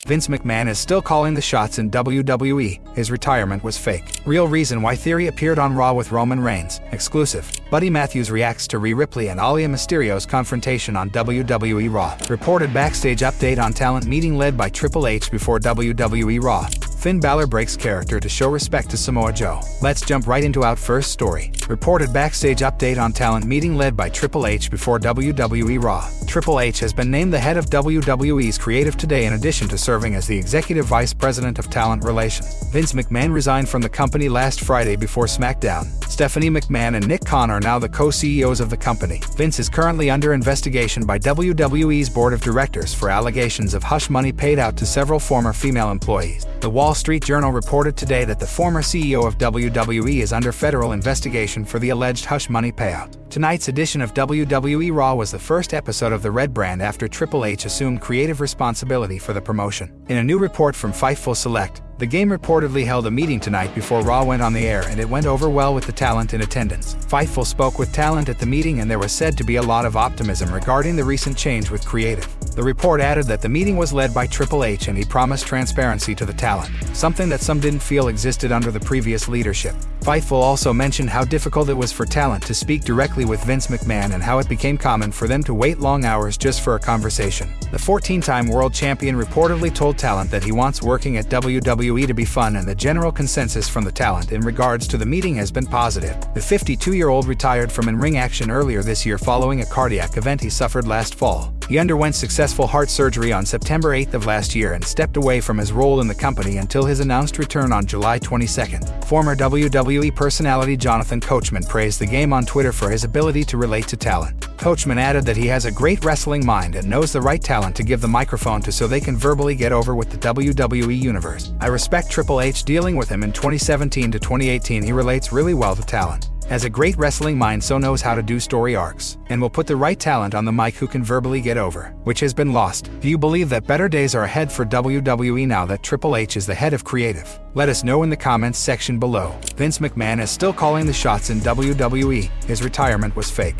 Vince McMahon is still calling the shots in WWE. His retirement was fake. Real reason why Theory appeared on Raw with Roman Reigns. Exclusive. Buddy Matthews reacts to Rhea Ripley and Aalyah Mysterios confrontation on WWE Raw. Reported backstage update on talent meeting led by Triple H before WWE Raw. Finn Balor breaks character to show respect to Samoa Joe. Let's jump right into our first story. Reported backstage update on talent meeting led by Triple H before WWE Raw. Triple H has been named the head of WWE's creative today in addition to serving as the executive vice president of talent relations. Vince McMahon resigned from the company last Friday before SmackDown. Stephanie McMahon and Nick Khan are now the co-CEOs of the company. Vince is currently under investigation by WWE's board of directors for allegations of hush money paid out to several former female employees. The Wall Street Journal reported today that the former CEO of WWE is under federal investigation for the alleged hush money payout. Tonight's edition of WWE Raw was the first episode of the Red brand after Triple H assumed creative responsibility for the promotion. In a new report from Fightful Select, the game reportedly held a meeting tonight before Raw went on the air, and it went over well with the talent in attendance. Fightful spoke with talent at the meeting, and there was said to be a lot of optimism regarding the recent change with creative. The report added that the meeting was led by Triple H and he promised transparency to the talent, something that some didn't feel existed under the previous leadership. Fightful also mentioned how difficult it was for talent to speak directly with Vince McMahon and how it became common for them to wait long hours just for a conversation. The 14-time world champion reportedly told talent that he wants working at WWE to be fun, and the general consensus from the talent in regards to the meeting has been positive. The 52-year-old retired from in-ring action earlier this year following a cardiac event he suffered last fall. He underwent successful heart surgery on September 8th of last year and stepped away from his role in the company until his announced return on July 22nd. Former WWE personality Jonathan Coachman praised the game on Twitter for his ability to relate to talent. Coachman added that he has a great wrestling mind and knows the right talent to give the microphone to so they can verbally get over with the WWE universe. I respect Triple H dealing with him in 2017 to 2018. He relates really well to talent. Has a great wrestling mind, so knows how to do story arcs, and will put the right talent on the mic who can verbally get over, which has been lost. Do you believe that better days are ahead for WWE now that Triple H is the head of creative? Let us know in the comments section below. Vince McMahon is still calling the shots in WWE. His retirement was fake.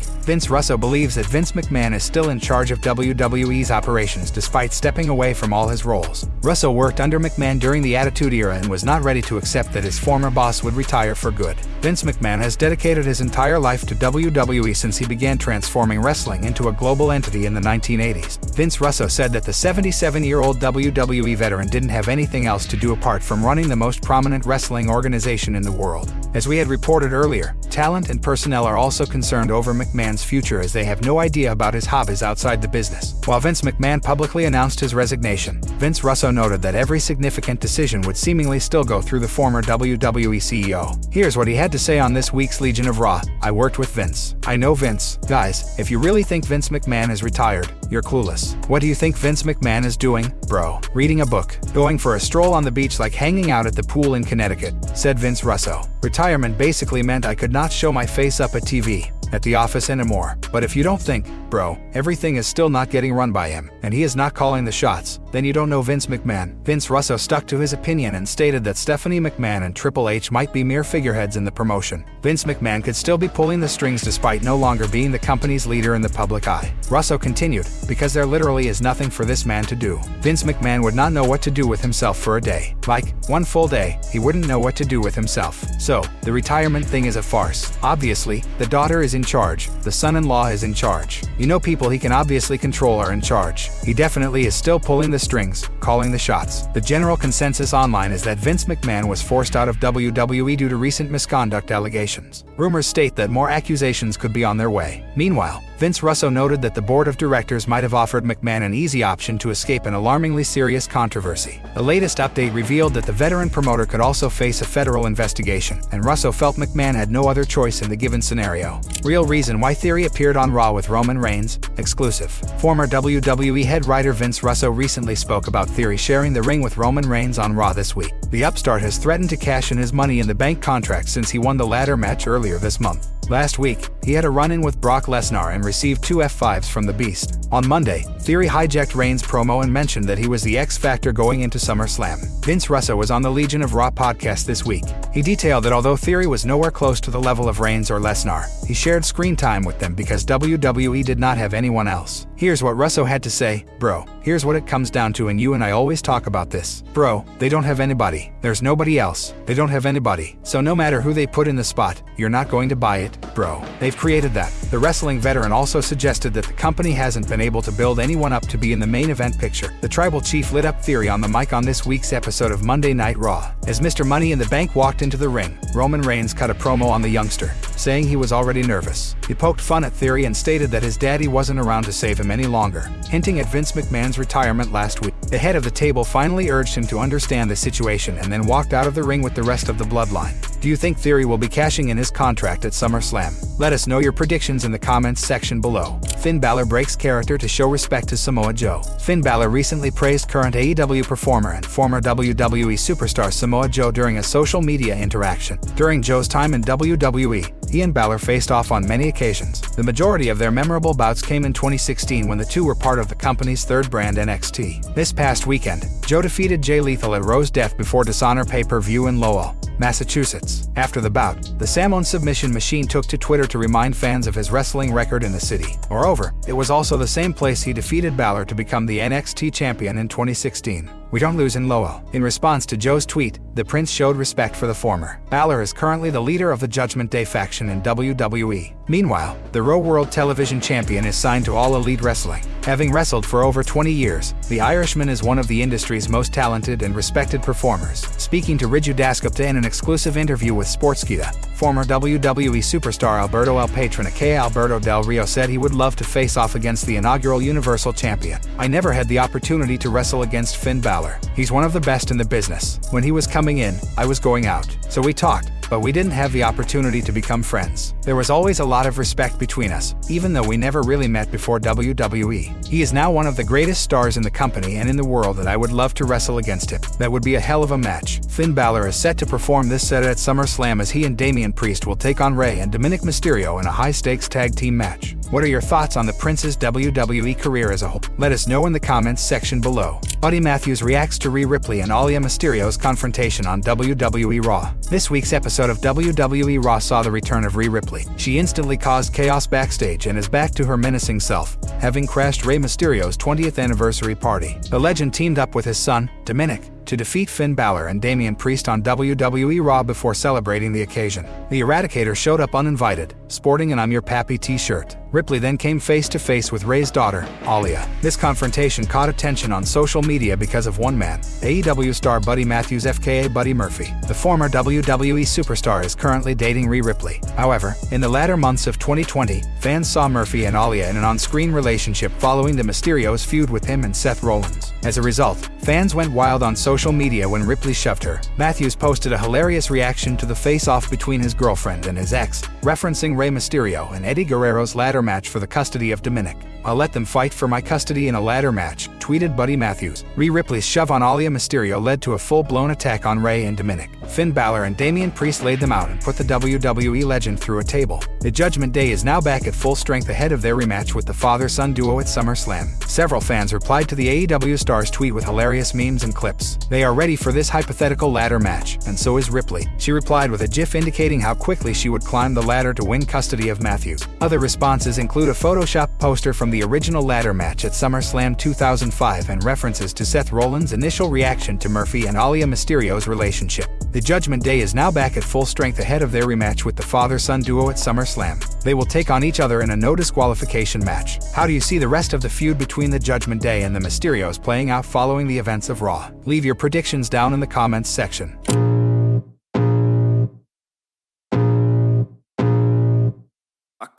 Russo believes that Vince McMahon is still in charge of WWE's operations despite stepping away from all his roles. Russo worked under McMahon during the Attitude Era and was not ready to accept that his former boss would retire for good. Vince McMahon has dedicated his entire life to WWE since he began transforming wrestling into a global entity in the 1980s. Vince Russo said that the 77-year-old WWE veteran didn't have anything else to do apart from running the most prominent wrestling organization in the world. As we had reported earlier, talent and personnel are also concerned over McMahon's future as they have no idea about his hobbies outside the business. While Vince McMahon publicly announced his resignation, Vince Russo noted that every significant decision would seemingly still go through the former WWE CEO. Here's what he had to say on this week's Legion of Raw. I worked with Vince. I know Vince. Guys, if you really think Vince McMahon is retired, you're clueless. What do you think Vince McMahon is doing, bro? Reading a book, going for a stroll on the beach, like hanging out at the pool in Connecticut, said Vince Russo. Retirement basically meant I could not show my face up at TV, at the office anymore. But if you don't think, bro, everything is still not getting run by him, and he is not calling the shots, then you don't know Vince McMahon. Vince Russo stuck to his opinion and stated that Stephanie McMahon and Triple H might be mere figureheads in the promotion. Vince McMahon could still be pulling the strings despite no longer being the company's leader in the public eye. Russo continued, because there literally is nothing for this man to do. Vince McMahon would not know what to do with himself for a day. Like, one full day, he wouldn't know what to do with himself. So, the retirement thing is a farce. Obviously, the daughter is in charge, the son-in-law is in charge. You know, people he can obviously control are in charge. He definitely is still pulling the strings, calling the shots. The general consensus online is that Vince McMahon was forced out of WWE due to recent misconduct allegations. Rumors state that more accusations could be on their way. Meanwhile, Vince Russo noted that the board of directors might have offered McMahon an easy option to escape an alarmingly serious controversy. The latest update revealed that the veteran promoter could also face a federal investigation, and Russo felt McMahon had no other choice in the given scenario. Real reason why Theory appeared on Raw with Roman Reigns. Exclusive. Former WWE head writer Vince Russo recently spoke about Theory sharing the ring with Roman Reigns on Raw this week. The upstart has threatened to cash in his Money in the Bank contract since he won the ladder match earlier this month. Last week, he had a run-in with Brock Lesnar and received 2 F5s from the Beast. On Monday, Theory hijacked Reigns' promo and mentioned that he was the X Factor going into SummerSlam. Vince Russo was on the Legion of Raw podcast this week. He detailed that although Theory was nowhere close to the level of Reigns or Lesnar, he shared screen time with them because WWE did not have anyone else. Here's what Russo had to say: "Bro, here's what it comes down to, and you and I always talk about this. Bro, they don't have anybody. There's nobody else. They don't have anybody. So no matter who they put in the spot, you're not going to buy it, bro. They've created that." The wrestling veteran also suggested that the company hasn't been able to build anyone up to be in the main event picture. The tribal chief lit up Theory on the mic on this week's episode of Monday Night Raw. As Mr. Money in the Bank walked into the ring, Roman Reigns cut a promo on the youngster, saying he was already nervous. He poked fun at Theory and stated that his daddy wasn't around to save him any longer, hinting at Vince McMahon's retirement last week. The head of the table finally urged him to understand the situation and then walked out of the ring with the rest of the bloodline. Do you think Theory will be cashing in his contract at SummerSlam? Let us know your predictions in the comments section below. Finn Balor breaks character to show respect to Samoa Joe. Finn Balor recently praised current AEW performer and former WWE superstar Samoa Joe during a social media interaction. During Joe's time in WWE, he and Balor faced off on many occasions. The majority of their memorable bouts came in 2016 when the two were part of the company's third brand, NXT. This past weekend, Joe defeated Jay Lethal at Rose Death Before Dishonor pay-per-view in Lowell, Massachusetts. After the bout, the Samoan submission machine took to Twitter to remind fans of his wrestling record in the city. Moreover, it was also the same place he defeated Balor to become the NXT champion in 2016. "We don't lose in Lowell." In response to Joe's tweet, the Prince showed respect for the former. Balor is currently the leader of the Judgment Day faction in WWE. Meanwhile, the Raw World Television Champion is signed to All Elite Wrestling. Having wrestled for over 20 years, the Irishman is one of the industry's most talented and respected performers. Speaking to Riju Dasgupta in an exclusive interview with Sportskeeda, former WWE superstar Alberto El Patron aka Alberto Del Rio said he would love to face off against the inaugural Universal Champion. "I never had the opportunity to wrestle against Finn Balor. He's one of the best in the business. When he was coming in, I was going out. So we talked, but we didn't have the opportunity to become friends. There was always a lot of respect between us, even though we never really met before WWE. He is now one of the greatest stars in the company and in the world, and I would love to wrestle against him. That would be a hell of a match." Finn Balor is set to perform this Saturday at SummerSlam as he and Damian Priest will take on Rhea and Dominic Mysterio in a high-stakes tag team match. What are your thoughts on the Prince's WWE career as a whole? Let us know in the comments section below. Buddy Matthews reacts to Rhea Ripley and Aalyah Mysterios confrontation on WWE Raw. This week's episode of WWE Raw saw the return of Rhea Ripley. She instantly caused chaos backstage and is back to her menacing self, having crashed Rey Mysterio's 20th anniversary party. The legend teamed up with his son, Dominic, to defeat Finn Balor and Damian Priest on WWE Raw before celebrating the occasion. The Eradicator showed up uninvited, sporting an "I'm Your Pappy" t-shirt. Ripley then came face-to-face with Rey's daughter, Aalyah. This confrontation caught attention on social media because of one man, AEW star Buddy Matthews aka Buddy Murphy. The former WWE superstar is currently dating Rhea Ripley. However, in the latter months of 2020, fans saw Murphy and Aalyah in an on-screen relationship following the Mysterios feud with him and Seth Rollins. As a result, fans went wild on social media when Ripley shoved her. Matthews posted a hilarious reaction to the face-off between his girlfriend and his ex, referencing Rey Mysterio and Eddie Guerrero's ladder match for the custody of Dominic. "I'll let them fight for my custody in a ladder match," tweeted Buddy Matthews. Rhea Ripley's shove on Aalyah Mysterio led to a full-blown attack on Rey and Dominic. Finn Balor and Damian Priest laid them out and put the WWE legend through a table. The Judgment Day is now back at full strength ahead of their rematch with the father-son duo at SummerSlam. Several fans replied to the AEW star's tweet with hilarious memes and clips. They are ready for this hypothetical ladder match, and so is Ripley. She replied with a gif indicating how quickly she would climb the ladder to win custody of Matthews. Other responses include a Photoshop poster from the original ladder match at SummerSlam 2005 and references to Seth Rollins' initial reaction to Murphy and Aalyah Mysterio's relationship. The Judgment Day is now back at full strength ahead of their rematch with the father-son duo at SummerSlam. They will take on each other in a no disqualification match. How do you see the rest of the feud between the Judgment Day and the Mysterios playing out following the events of Raw? Leave your predictions down in the comments section.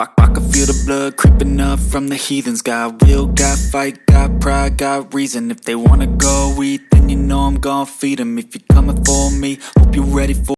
I can feel the blood creeping up from the heathens. Got will, got fight, got pride, got reason. If they wanna go eat, then you know I'm gon' feed them. If you're coming for me, hope you're ready for